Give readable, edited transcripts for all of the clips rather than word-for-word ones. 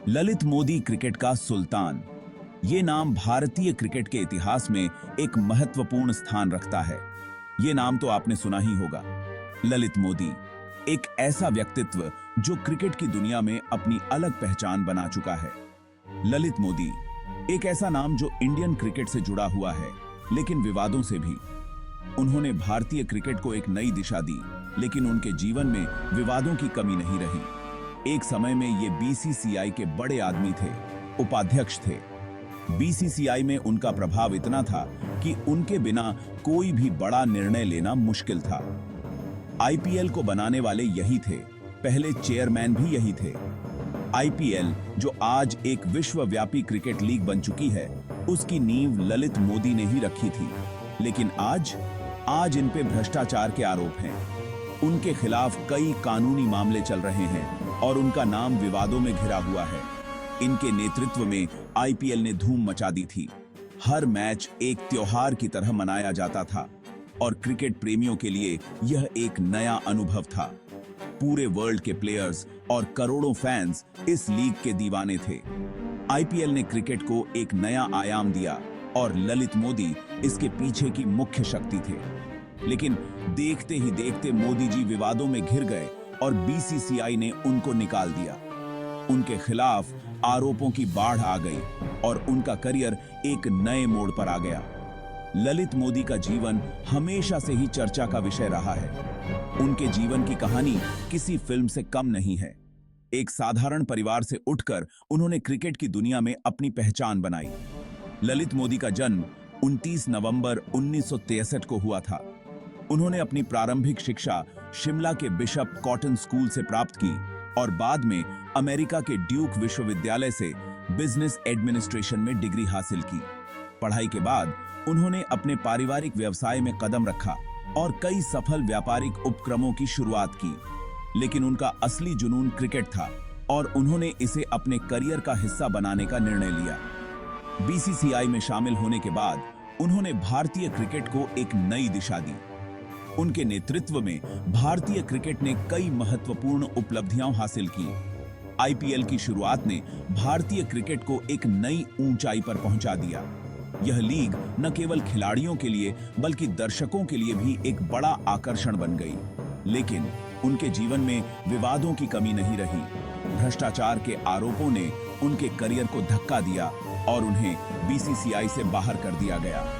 Lalit Modi cricket का सुल्तान। ये नाम भारतीय क्रिकेट के इतिहास में एक महत्वपूर्ण स्थान रखता है। ये नाम तो आपने सुना ही होगा। ललित मोदी एक ऐसा व्यक्तित्व जो क्रिकेट की दुनिया में अपनी अलग पहचान बना चुका है। ललित मोदी एक ऐसा नाम जो इंडियन क्रिकेट से जुड़ा हुआ है, लेकिन विवादों से भी। उन्होंने भारतीय क्रिकेट को एक नई दिशा दी, लेकिन उनके जीवन में विवादों की कमी नहीं रही। एक समय में ये बीसीसीआई के बड़े आदमी थे, उपाध्यक्ष थे। बीसीसीआई में उनका प्रभाव इतना था कि उनके बिना कोई भी बड़ा निर्णय लेना मुश्किल था। आईपीएल को बनाने वाले यही थे, पहले चेयरमैन भी यही थे। आईपीएल, जो आज एक विश्वव्यापी क्रिकेट लीग बन चुकी है, उसकी नींव ललित मोदी ने ही रखी थी। लेकिन आज इन पे भ्रष्टाचार के आरोप हैं। उनके खिलाफ कई कानूनी मामले चल रहे हैं और उनका नाम विवादों में घिरा हुआ है। इनके नेतृत्व में आईपीएल ने धूम मचा दी थी। हर मैच एक त्योहार की तरह मनाया जाता था और क्रिकेट प्रेमियों के लिए यह एक नया अनुभव था। पूरे वर्ल्ड के प्लेयर्स और करोड़ों फैंस इस लीग के दीवाने थे। आईपीएल ने क्रिकेट को एक नया आयाम दिया और ललित मोदी इसके पीछे की मुख्य शक्ति थे। लेकिन देखते ही देखते मोदी जी विवादों में घिर गए और बीसीसीआई ने उनको निकाल दिया। उनके खिलाफ आरोपों की बाढ़ आ गई और उनका करियर एक नए मोड़ पर आ गया। ललित मोदी का जीवन हमेशा से ही चर्चा का विषय रहा है। उनके जीवन की कहानी किसी फिल्म से कम नहीं है। एक साधारण परिवार से उठकर उन्होंने क्रिकेट की दुनिया में अपनी पहचान बनाई। ललित मोदी का जन्म 29 नवंबर 1963 को हुआ था। उन्होंने अपनी प्रारंभिक शिक्षा शिमला के बिशप कॉटन स्कूल से प्राप्त की और बाद में अमेरिका के ड्यूक विश्वविद्यालय से बिजनेस एडमिनिस्ट्रेशन में डिग्री हासिल की। पढ़ाई के बाद उन्होंने अपने पारिवारिक व्यवसाय में कदम रखा और कई सफल व्यापारिक उपक्रमों की शुरुआत की। लेकिन उनका असली जुनून क्रिकेट था और उन्होंने इसे अपने करियर का हिस्सा बनाने का निर्णय लिया। बीसीसीआई में शामिल होने के बाद उन्होंने भारतीय क्रिकेट को एक नई दिशा दी। उनके नेतृत्व में भारतीय क्रिकेट ने कई महत्वपूर्ण उपलब्धियां हासिल की। आईपीएल की शुरुआत ने भारतीय क्रिकेट को एक नई ऊंचाई पर पहुंचा दिया। यह लीग न केवल खिलाड़ियों के लिए बल्कि दर्शकों के लिए भी एक बड़ा आकर्षण बन गई। लेकिन उनके जीवन में विवादों की कमी नहीं रही। भ्रष्टाचार के आरोपों ने उनके करियर को धक्का दिया और उन्हें बीसीसीआई से बाहर कर दिया गया।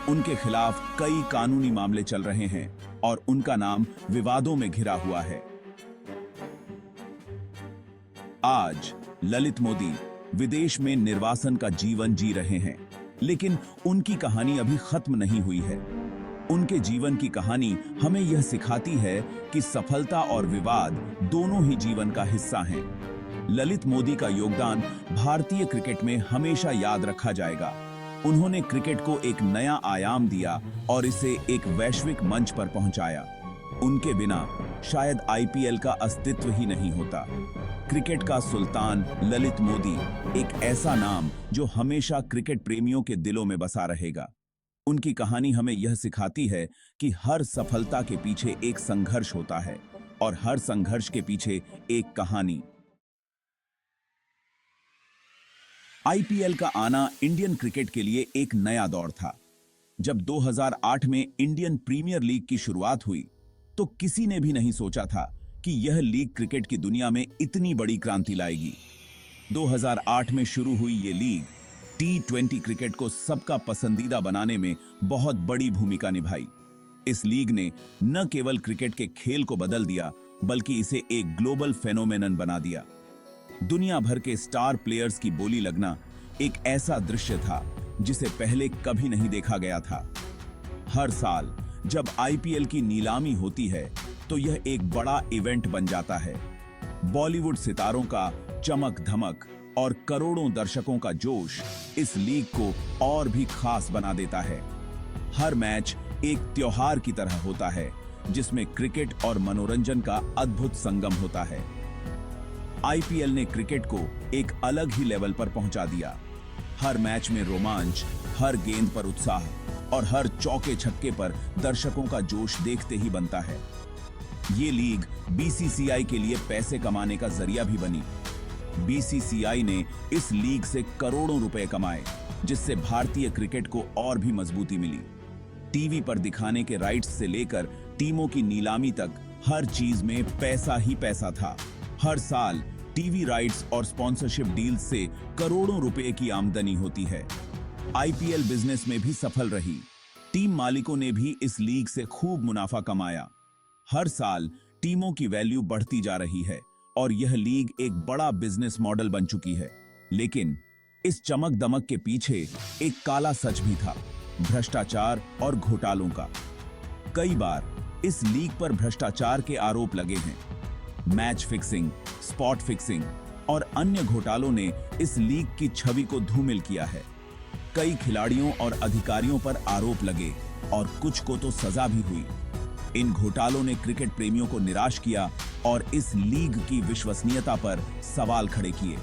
उनके खिलाफ कई कानूनी मामले चल रहे हैं और उनका नाम विवादों में घिरा हुआ है। आज ललित मोदी विदेश में निर्वासन का जीवन जी रहे हैं, लेकिन उनकी कहानी अभी खत्म नहीं हुई है। उनके जीवन की कहानी हमें यह सिखाती है कि सफलता और विवाद दोनों ही जीवन का हिस्सा हैं। ललित मोदी का योगदान भारतीय क्रिकेट में हमेशा याद रखा जाएगा। उन्होंने क्रिकेट को एक नया आयाम दिया और इसे एक वैश्विक मंच पर पहुंचाया। उनके बिना शायद आईपीएल का अस्तित्व ही नहीं होता। क्रिकेट का सुल्तान ललित मोदी एक ऐसा नाम जो हमेशा क्रिकेट प्रेमियों के दिलों में बसा रहेगा। उनकी कहानी हमें यह सिखाती है कि हर सफलता के पीछे एक संघर्ष होता है और हर संघर्ष के पीछे एक कहानी। आईपीएल का आना इंडियन क्रिकेट के लिए एक नया दौर था। जब 2008 में इंडियन प्रीमियर लीग की शुरुआत हुई, तो किसी ने भी नहीं सोचा था कि यह लीग क्रिकेट की दुनिया में इतनी बड़ी क्रांति लाएगी। 2008 में शुरू हुई ये लीग T20 क्रिकेट को सबका पसंदीदा बनाने में बहुत बड़ी भूमिका निभाई। इस लीग ने न केवल क्रिकेट के खेल को बदल दिया, बल्कि इसे एक ग्लोबल फेनोमेनन बना दिया। दुनिया भर के स्टार प्लेयर्स की बोली लगना एक ऐसा दृश्य था जिसे पहले कभी नहीं देखा गया था। हर साल जब आईपीएल की नीलामी होती है, तो यह एक बड़ा इवेंट बन जाता है। बॉलीवुड सितारों का चमक धमक और करोड़ों दर्शकों का जोश इस लीग को और भी खास बना देता है। हर मैच एक त्योहार की तरह होता है, जिसमें क्रिकेट और मनोरंजन का अद्भुत संगम होता है। आईपीएल ने क्रिकेट को एक अलग ही लेवल पर पहुंचा दिया। हर मैच में रोमांच, हर गेंद पर उत्साह और हर चौके छक्के पर दर्शकों का जोश देखते ही बनता है। ये लीग बीसीसीआई के लिए पैसे कमाने का जरिया भी बनी। बीसीसीआई ने इस लीग से करोड़ों रुपए कमाए, जिससे भारतीय क्रिकेट को और भी मजबूती मिली। टीवी पर दिखाने के राइट्स से लेकर टीमों की नीलामी तक हर चीज में पैसा ही पैसा था। हर साल टीवी राइट्स और स्पॉन्सरशिप डील से करोड़ों रुपए की आमदनी होती है। आईपीएल बिजनेस में भी सफल रही। टीम मालिकों ने भी इस लीग से खूब मुनाफा कमाया। हर साल टीमों की वैल्यू बढ़ती जा रही है और यह लीग एक बड़ा बिजनेस मॉडल बन चुकी है। लेकिन इस चमक दमक के पीछे एक काला सच भी था, भ्रष्टाचार और घोटालों का। कई बार इस लीग पर भ्रष्टाचार के आरोप लगे हैं। मैच फिक्सिंग, स्पॉट फिक्सिंग और अन्य घोटालों ने इस लीग की छवि को धूमिल किया है। कई खिलाड़ियों और अधिकारियों पर आरोप लगे और कुछ को तो सजा भी हुई। इन घोटालों ने क्रिकेट प्रेमियों को निराश किया और इस लीग की विश्वसनीयता पर सवाल खड़े किए।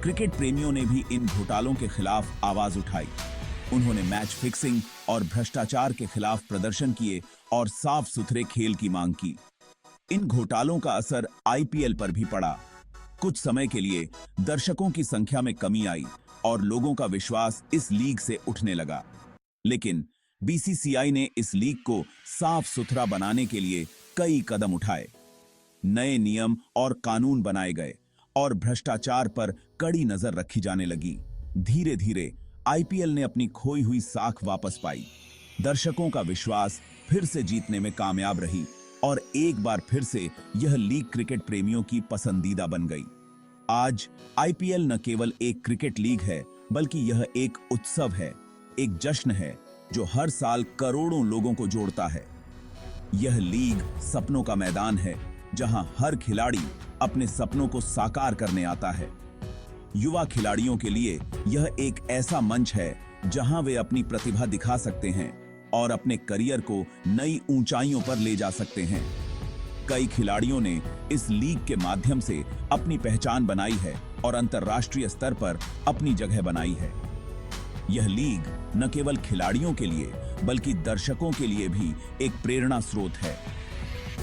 क्रिकेट प्रेमियों ने भी इन घोटालों के खिलाफ आवाज उठाई। उन्होंने मैच फिक्सिंग और भ्रष्टाचार के खिलाफ प्रदर्शन किए और साफ सुथरे खेल की मांग की। इन घोटालों का असर आईपीएल पर भी पड़ा। कुछ समय के लिए दर्शकों की संख्या में कमी आई और लोगों का विश्वास इस लीग से उठने लगा। लेकिन बीसीसीआई ने इस लीग को साफ सुथरा बनाने के लिए कई कदम उठाए। नए नियम और कानून बनाए गए और भ्रष्टाचार पर कड़ी नजर रखी जाने लगी। धीरे धीरे आईपीएल ने अपनी खोई हुई साख वापस पाई। दर्शकों का विश्वास फिर से जीतने में कामयाब रही और एक बार फिर से यह लीग क्रिकेट प्रेमियों की पसंदीदा बन गई। आज आईपीएल न केवल एक क्रिकेट लीग है, बल्कि यह एक उत्सव है, एक जश्न है जो हर साल करोड़ों लोगों को जोड़ता है। यह लीग सपनों का मैदान है, जहां हर खिलाड़ी अपने सपनों को साकार करने आता है। युवा खिलाड़ियों के लिए यह एक ऐसा मंच है जहां वे अपनी प्रतिभा दिखा सकते हैं और अपने करियर को नई ऊंचाइयों पर ले जा सकते हैं। कई खिलाड़ियों ने इस लीग के माध्यम से अपनी पहचान बनाई है और अंतर्राष्ट्रीय स्तर पर अपनी जगह बनाई है। यह लीग न केवल खिलाड़ियों के लिए बल्कि दर्शकों के लिए भी एक प्रेरणा स्रोत है।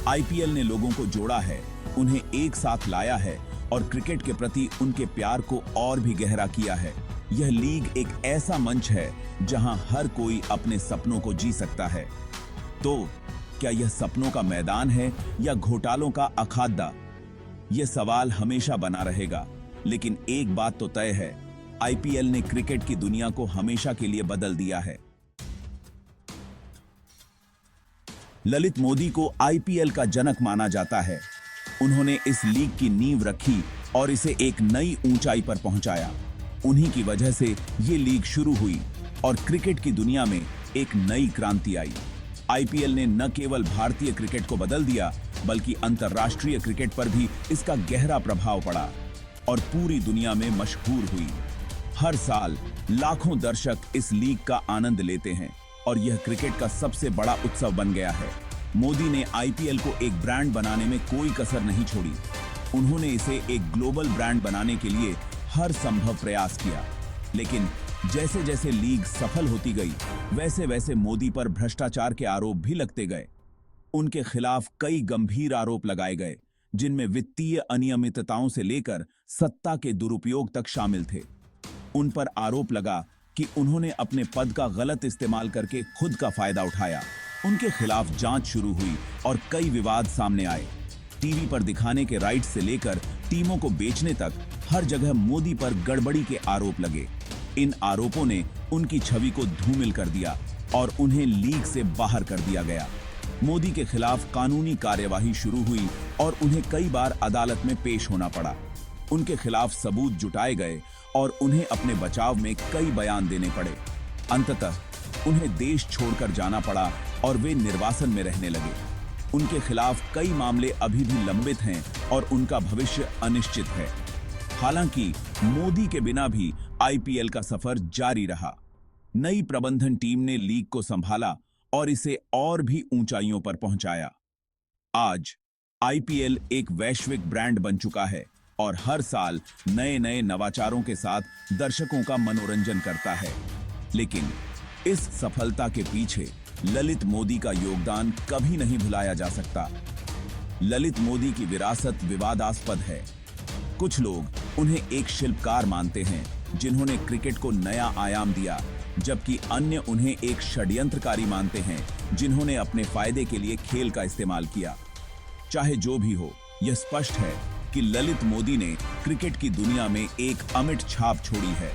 आईपीएल ने लोगों को जोड़ा है, उन्हें एक साथ लाया है और क्रिकेट के प्रति उनके प्यार को और भी गहरा किया है। यह लीग एक ऐसा मंच है जहां हर कोई अपने सपनों को जी सकता है। तो क्या यह सपनों का मैदान है या घोटालों का अखाड़ा? यह सवाल हमेशा बना रहेगा, लेकिन एक बात तो तय है, आईपीएल ने क्रिकेट की दुनिया को हमेशा के लिए बदल दिया है। ललित मोदी को आईपीएल का जनक माना जाता है। उन्होंने इस लीग की नींव रखी और इसे एक नई ऊंचाई पर पहुंचाया। उन्हीं की वजह से ये लीग शुरू हुई और क्रिकेट की दुनिया में एक नई क्रांति आई। आईपीएल ने न केवल भारतीय क्रिकेट को बदल दिया, बल्कि अंतर्राष्ट्रीय क्रिकेट पर भी इसका गहरा प्रभाव पड़ा और पूरी दुनिया में मशहूर हुई। हर साल लाखों दर्शक इस लीग का आनंद लेते हैं और यह क्रिकेट का सबसे बड़ा उत्सव बन गया है। मोदी ने आईपीएल को एक ब्रांड बनाने में कोई कसर नहीं छोड़ी। उन्होंने इसे एक ग्लोबल ब्रांड बनाने के लिए हर संभव प्रयास किया। लेकिन जैसे जैसे लीग सफल होती गई, वैसे वैसे मोदी पर भ्रष्टाचार के आरोप भी लगते गए। उनके खिलाफ कई गंभीर आरोप लगाए गए, जिनमें वित्तीय अनियमितताओं से लेकर सत्ता के दुरुपयोग तक शामिल थे। उन पर आरोप लगा कि उन्होंने अपने पद का गलत इस्तेमाल करके खुद का फायदा उठाया। उनके खिलाफ जांच शुरू हुई और कई विवाद सामने आए। टीवी पर दिखाने के राइट्स से लेकर टीमों को बेचने तक हर जगह मोदी पर गड़बड़ी के आरोप लगे। इन आरोपों ने उनकी छवि को धूमिल कर दिया और उन्हें लीग से बाहर कर दिया गया। मोदी के खिलाफ कानूनी कार्यवाही शुरू हुई और उन्हें कई बार अदालत में पेश होना पड़ा। उनके खिलाफ सबूत जुटाए गए और उन्हें अपने बचाव में कई बयान देने पड़े। अंततः उन्हें देश छोड़कर जाना पड़ा और वे निर्वासन में रहने लगे। उनके खिलाफ कई मामले अभी भी लंबित हैं और उनका भविष्य अनिश्चित है। हालांकि मोदी के बिना भी आईपीएल का सफर जारी रहा। नई प्रबंधन टीम ने लीग को संभाला और इसे और भी ऊंचाइयों पर पहुंचाया। आज आईपीएल एक वैश्विक ब्रांड बन चुका है और हर साल नए नए नवाचारों के साथ दर्शकों का मनोरंजन करता है। लेकिन इस सफलता के पीछे ललित मोदी का योगदान कभी नहीं भुलाया जा सकता। ललित मोदी की विरासत विवादास्पद है। कुछ लोग उन्हें एक शिल्पकार मानते हैं जिन्होंने क्रिकेट को नया आयाम दिया, जबकि अन्य उन्हें एक षड्यंत्रकारी मानते हैं जिन्होंने अपने फायदे के लिए खेल का इस्तेमाल किया। चाहे जो भी हो, यह स्पष्ट है कि ललित मोदी ने क्रिकेट की दुनिया में एक अमिट छाप छोड़ी है।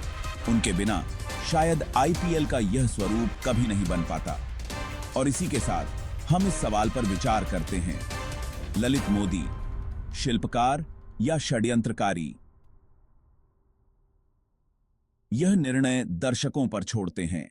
उनके बिना शायद आईपीएल का यह स्वरूप कभी नहीं बन पाता। और इसी के साथ हम इस सवाल पर विचार करते हैं, ललित मोदी शिल्पकार या षड्यंत्रकारी? यह निर्णय दर्शकों पर छोड़ते हैं।